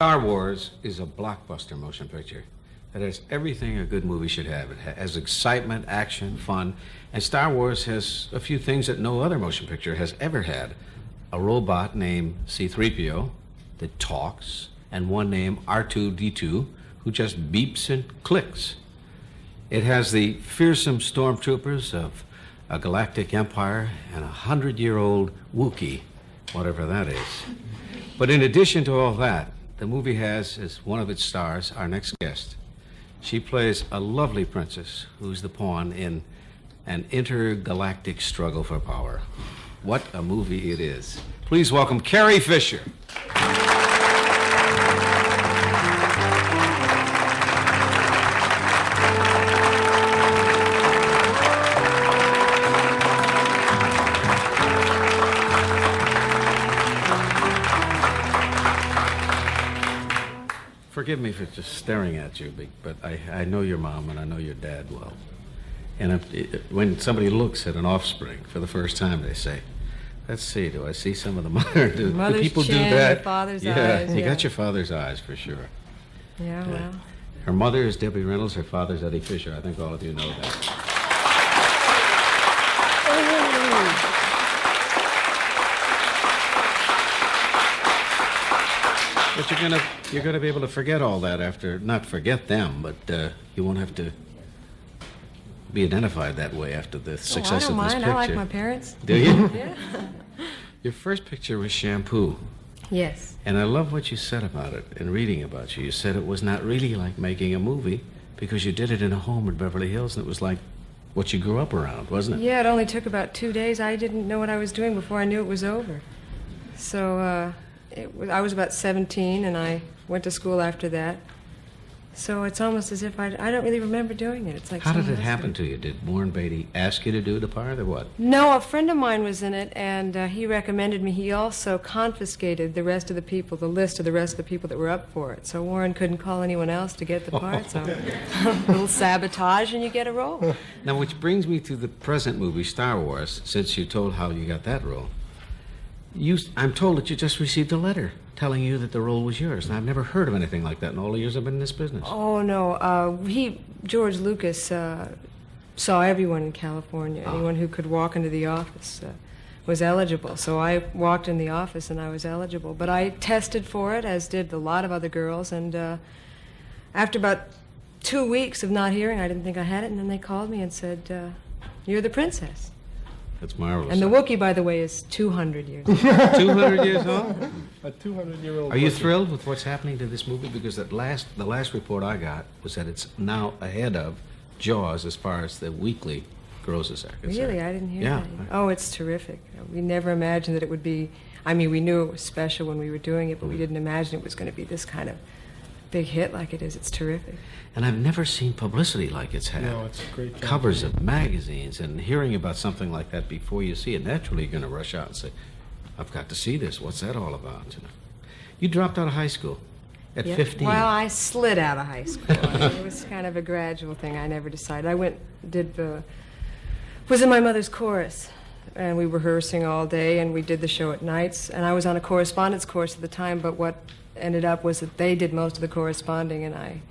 Star Wars is a blockbuster motion picture that has everything a good movie should have. It has excitement, action, fun, and Star Wars has a few things that no other motion picture has ever had. A robot named C-3PO that talks, and one named R2-D2 who just beeps and clicks. It has the fearsome stormtroopers of a galactic empire and a 100-year-old Wookiee, whatever that is. But in addition to all that, the movie has as one of its stars our next guest. She plays a lovely princess who's the pawn in an intergalactic struggle for power. What a movie it is. Please welcome Carrie Fisher. Forgive me for just staring at you, but I know your mom and I know your dad well. And when somebody looks at an offspring for the first time, they say, let's see, do I see some of the mother? Do people do that? The father's yeah, eyes. You got your father's eyes for sure. Yeah, well. Her mother is Debbie Reynolds, her father's Eddie Fisher. I think all of you know that. But you're gonna be able to forget all that after, not forget them, but you won't have to be identified that way after the success of this picture. I don't mind. I like my parents. Do you? Yeah. Your first picture was Shampoo. Yes. And I love what you said about it in reading about you. You said it was not really like making a movie because you did it in a home in Beverly Hills and it was like what you grew up around, wasn't it? Yeah, it only took about 2 days. I didn't know what I was doing before I knew it was over. So, I was about 17 and I went to school after that. So it's almost as if I don't really remember doing it. It's like how did it happen to you? Did Warren Beatty ask you to do the part or what? No, a friend of mine was in it and he recommended me. He also confiscated the rest of the people, the list of the rest of the people that were up for it. So Warren couldn't call anyone else to get the part. So a little sabotage and you get a role. Now, which brings me to the present movie, Star Wars, since you told how you got that role. I'm told that you just received a letter telling you that the role was yours, and I've never heard of anything like that in all the years I've been in this business. Oh, no. George Lucas saw everyone in California. Anyone who could walk into the office was eligible. So I walked in the office and I was eligible. But I tested for it, as did a lot of other girls, and after about 2 weeks of not hearing, I didn't think I had it, and then they called me and said, you're the princess. That's marvelous. And the Wookiee, by the way, is 200 years old. 200 years old? A 200-year-old. Are you thrilled with what's happening to this movie? Because the last report I got was that it's now ahead of Jaws as far as the weekly grosses are concerned. Really? I didn't hear that. Oh, it's terrific. We never imagined that it would be... I mean, we knew it was special when we were doing it, but we didn't imagine it was going to be this kind of big hit like it is. It's terrific. And I've never seen publicity like it's had. No, it's a great job. Covers of magazines, and hearing about something like that before you see it, naturally you're going to rush out and say, I've got to see this. What's that all about? You dropped out of high school at 15. Well, I slid out of high school. It was kind of a gradual thing. I never decided. I was in my mother's chorus, and we were rehearsing all day, and we did the show at nights, and I was on a correspondence course at the time, but what ended up was that they did most of the corresponding, and I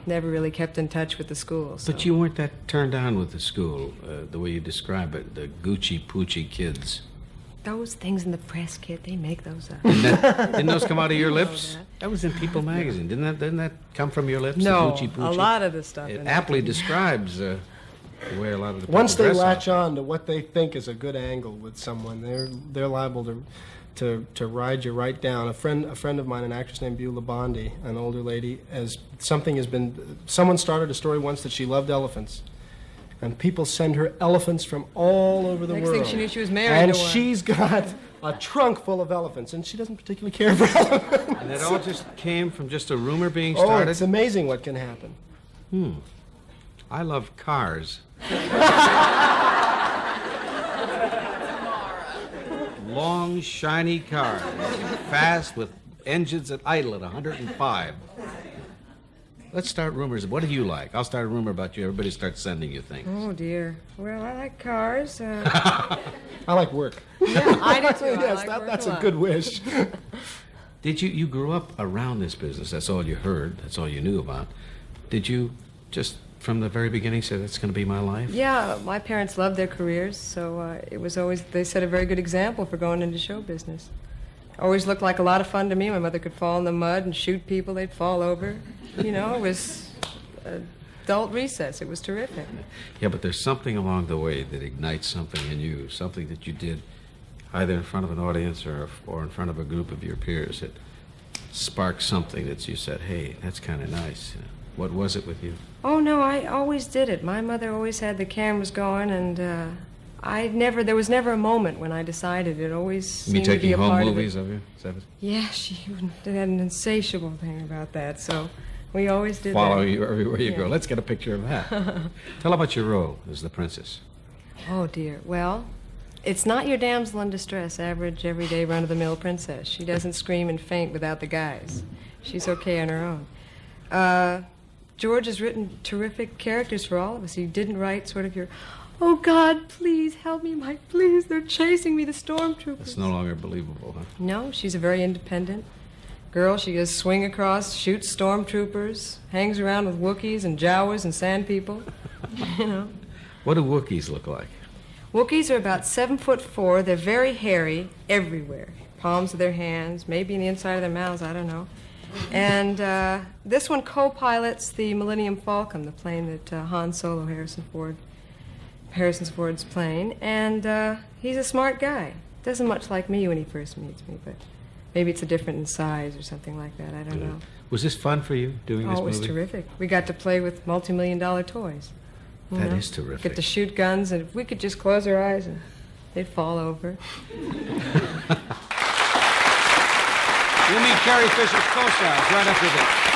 never really kept in touch with the school. So. But you weren't that turned on with the school, the way you describe it, the Gucci-poochie kids. Those things in the press, kid, they make those up. Didn't those come out of your lips? That was in People magazine. Didn't that come from your lips? No, the Gucci-poochie? A lot of the stuff. It aptly describes the way a lot of the people Once they dress latch up. on to what they think is a good angle with someone, they're liable to ride you right down. A friend of mine, an actress named Beulah Bondi, an older lady, someone started a story once that she loved elephants. And people send her elephants from all over the world. Next thing she knew, she was married and to one. she's got a trunk full of elephants, and she doesn't particularly care for elephants. And that all just came from just a rumor being started? Oh, it's amazing what can happen. I love cars. Long, shiny cars, fast with engines that idle at 105. Let's start rumors. What do you like? I'll start a rumor about you. Everybody starts sending you things. Oh, dear. Well, I like cars. I like work. Yeah, I do too. Yes, I like work that's a a lot. good wish. Did you grew up around this business? That's all you heard. That's all you knew about. Did you just from the very beginning say that's going to be my life? Yeah, my parents loved their careers, so it was always, they set a very good example for going into show business. Always looked like a lot of fun to me. My mother could fall in the mud and shoot people. They'd fall over. You know, it was adult recess. It was terrific. Yeah, but there's something along the way that ignites something in you, something that you did either in front of an audience or in front of a group of your peers. It sparked something that you said, hey, that's kind of nice. What was it with you? Oh, no, I always did it. My mother always had the cameras going, and there was never a moment when I decided. It always seemed to be a part of it. You mean taking home movies of you? Is that it? Yeah, she had an insatiable thing about that, so we always did Follow that. you everywhere you go. Let's get a picture of that. Tell about your role as the princess. Oh, dear. Well, it's not your damsel in distress, average, everyday, run-of-the-mill princess. She doesn't scream and faint without the guys. She's okay on her own. George has written terrific characters for all of us. He didn't write sort of your, oh, God, please, help me, Mike, please, they're chasing me, the stormtroopers. It's no longer believable, huh? No, she's a very independent girl. She goes swing across, shoots stormtroopers, hangs around with Wookiees and Jawas and sand people, you know. What do Wookiees look like? Wookiees are about 7'4". They're very hairy everywhere. Palms of their hands, maybe in the inside of their mouths, I don't know. And this one co-pilots the Millennium Falcon, the plane that Han Solo, Harrison Ford's plane. And he's a smart guy. Doesn't much like me when he first meets me, but maybe it's a different in size or something like that. I don't know. Was this fun for you, doing this movie? Oh, it was terrific. We got to play with multi-million-dollar toys. That is terrific. Get to shoot guns, and if we could just close our eyes, and they'd fall over. We'll meet Carrie Fisher's co-stars right after this.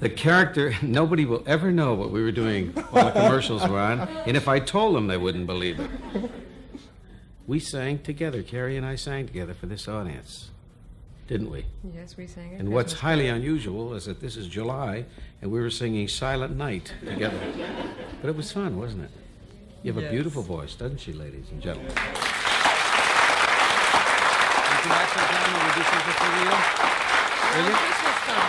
The character, nobody will ever know what we were doing while the commercials were on, and if I told them, they wouldn't believe it. We sang together, Carrie and I sang together for this audience, didn't we? Yes, we sang it. And what's highly unusual is that this is July, and we were singing Silent Night together. But it was fun, wasn't it? You have a beautiful voice, doesn't she, ladies and gentlemen? Would you like sometime when we do something for real? Will you?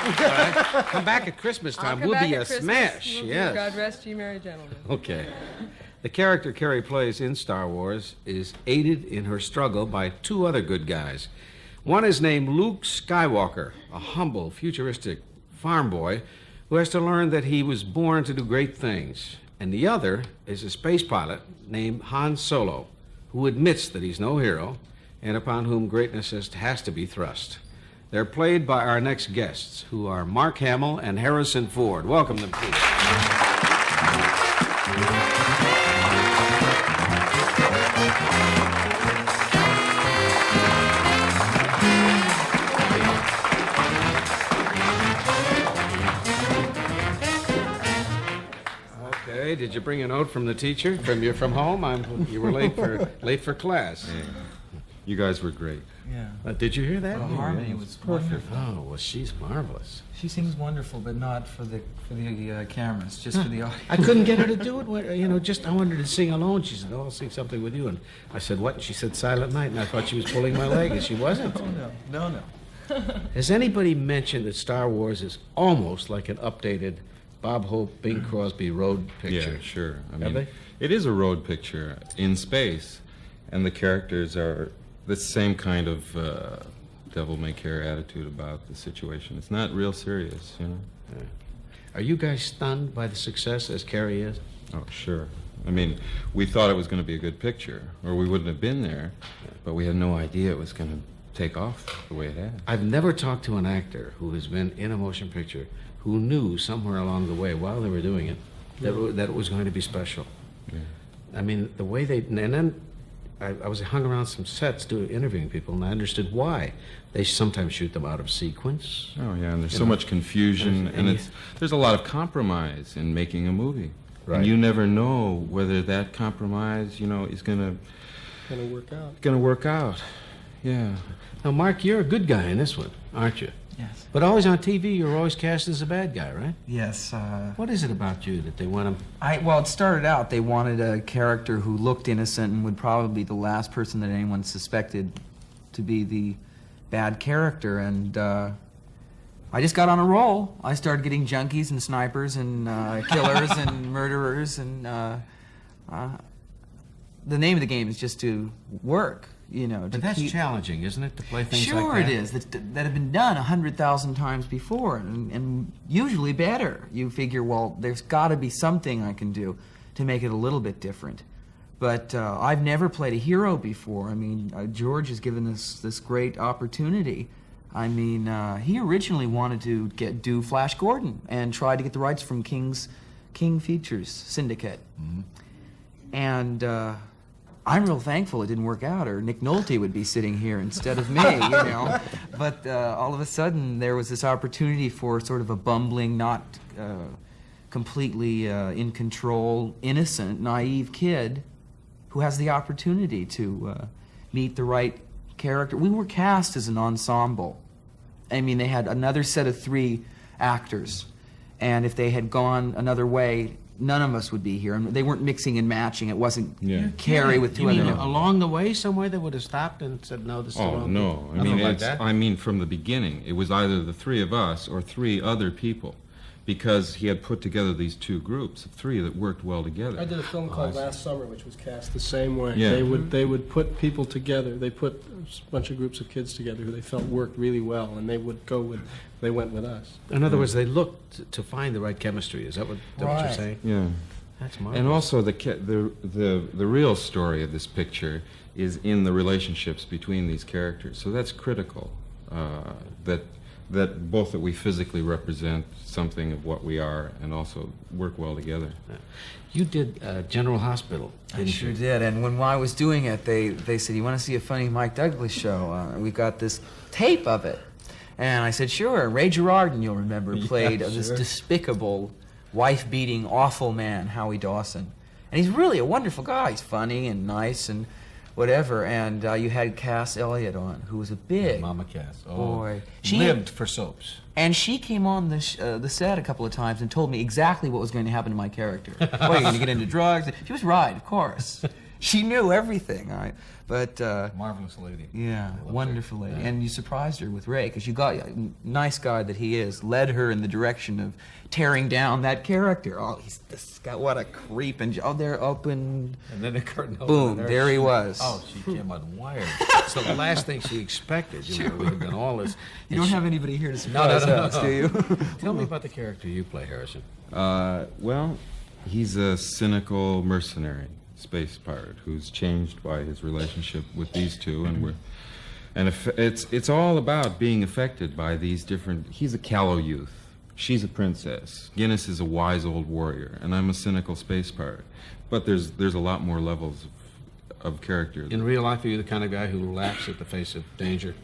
All right. Come back at Christmas time. We'll be a smash. Yes. God rest ye merry gentlemen. Okay. The character Carrie plays in Star Wars is aided in her struggle by two other good guys. One is named Luke Skywalker, a humble, futuristic farm boy who has to learn that he was born to do great things. And the other is a space pilot named Han Solo, who admits that he's no hero and upon whom greatness has to be thrust. They're played by our next guests, who are Mark Hamill and Harrison Ford. Welcome them, please. Okay, did you bring a note from the teacher? From home? You were late for class. Yeah. You guys were great. Yeah. Did you hear that? The harmony was wonderful. Oh, well, she's marvelous. She sings wonderful, but not for the cameras, just for the audience. I couldn't get her to do it. You know, I wanted her to sing alone. She said, "Oh, I'll sing something with you." And I said, "What?" And she said, "Silent Night." And I thought she was pulling my leg, and she wasn't. Oh, no. Has anybody mentioned that Star Wars is almost like an updated Bob Hope, Bing Crosby road picture? Yeah, sure. I Have mean, they? it is a road picture in space, and the characters are the same kind of devil-may-care attitude about the situation. It's not real serious, you know. Yeah. Are you guys stunned by the success as Carrie is? Oh, sure. I mean, we thought it was going to be a good picture, or we wouldn't have been there, but we had no idea it was going to take off the way it had. I've never talked to an actor who has been in a motion picture who knew somewhere along the way, while they were doing it, that it was going to be special. Yeah. I mean, the way and then I was hung around some sets interviewing people, and I understood why. They sometimes shoot them out of sequence. Oh, yeah, and there's so much confusion, and and there's a lot of compromise in making a movie. Right. And you never know whether that compromise, is Gonna work out. Yeah. Now, Mark, you're a good guy in this one, aren't you? Yes. But always on TV, you're always cast as a bad guy, right? Yes. What is it about you that they want him? Well, it started out, they wanted a character who looked innocent and would probably be the last person that anyone suspected to be the bad character. And I just got on a roll. I started getting junkies and snipers and killers and murderers. And the name of the game is just to work. But that's challenging, isn't it, to play things sure like that? Sure it is. That have been done 100,000 times before, and usually better. You figure, well, there's got to be something I can do to make it a little bit different. But I've never played a hero before. I mean, George has given us this great opportunity. I mean, he originally wanted to do Flash Gordon and try to get the rights from King Features Syndicate. Mm-hmm. And I'm real thankful it didn't work out, or Nick Nolte would be sitting here instead of me, But all of a sudden, there was this opportunity for sort of a bumbling, not completely in control, innocent, naive kid who has the opportunity to meet the right character. We were cast as an ensemble. I mean, they had another set of 3 actors, and if they had gone another way, none of us would be here. And they weren't mixing and matching. It wasn't Carrie with 2 other. You mean along the way somewhere they would have stopped and said, no, this is Oh, no. I mean, from the beginning, it was either the 3 of us or 3 other people, because he had put together these 2 groups of 3 that worked well together. I did a film called Last Summer, which was cast the same way. Yeah. They would put people together. They put a bunch of groups of kids together who they felt worked really well, and they went with us. In other words, they looked to find the right chemistry. Is that what you're saying? Yeah. That's marvelous. And also the real story of this picture is in the relationships between these characters. So that's critical. That both that we physically represent something of what we are and also work well together. You did General Hospital, I sure did. And when I was doing it, they said, "You want to see a funny Mike Douglas show? We've got this tape of it." And I said, "Sure." Ray Girardin, you'll remember, played this despicable, wife-beating, awful man, Howie Dawson. And he's really a wonderful guy. He's funny and nice and whatever. And you had Cass Elliot on, who was a big Mama Cass. Oh, boy. She lived for soaps. And she came on the set a couple of times and told me exactly what was going to happen to my character. Oh, you're going to get into drugs? She was right, of course. She knew everything. But marvelous lady. Yeah, wonderful lady. Yeah. And you surprised her with Ray, because you got, nice guy that he is, led her in the direction of tearing down that character. Oh, he's this guy, what a creep. And they're open. And then the curtain opened. Boom, there he was. Oh, she came unwired. It's the last thing she expected. We had done all this. You don't have anybody here to surprise us, do you? Tell me about the character you play, Harrison. Well, he's a cynical mercenary space pirate who's changed by his relationship with these 2, and it's all about being affected by these different. He's a callow youth, she's a princess, Guinness is a wise old warrior, and I'm a cynical space pirate. But there's a lot more levels of character. In real life, are you the kind of guy who laughs at the face of danger?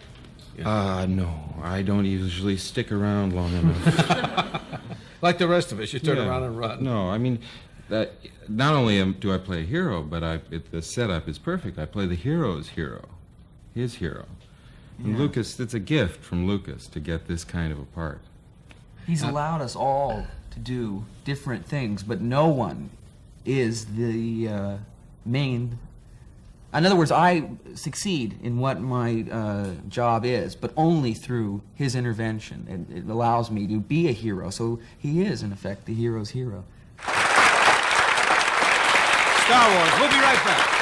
Yeah. No, I don't usually stick around long enough. Like the rest of us, you turn around and run. No, I mean, that not only do I play a hero, but the setup is perfect. I play the hero's hero, his hero. And Lucas, it's a gift from Lucas to get this kind of a part. He's allowed us all to do different things, but no one is the main. In other words, I succeed in what my job is, but only through his intervention. It allows me to be a hero, so he is, in effect, the hero's hero. Star Wars. We'll be right back.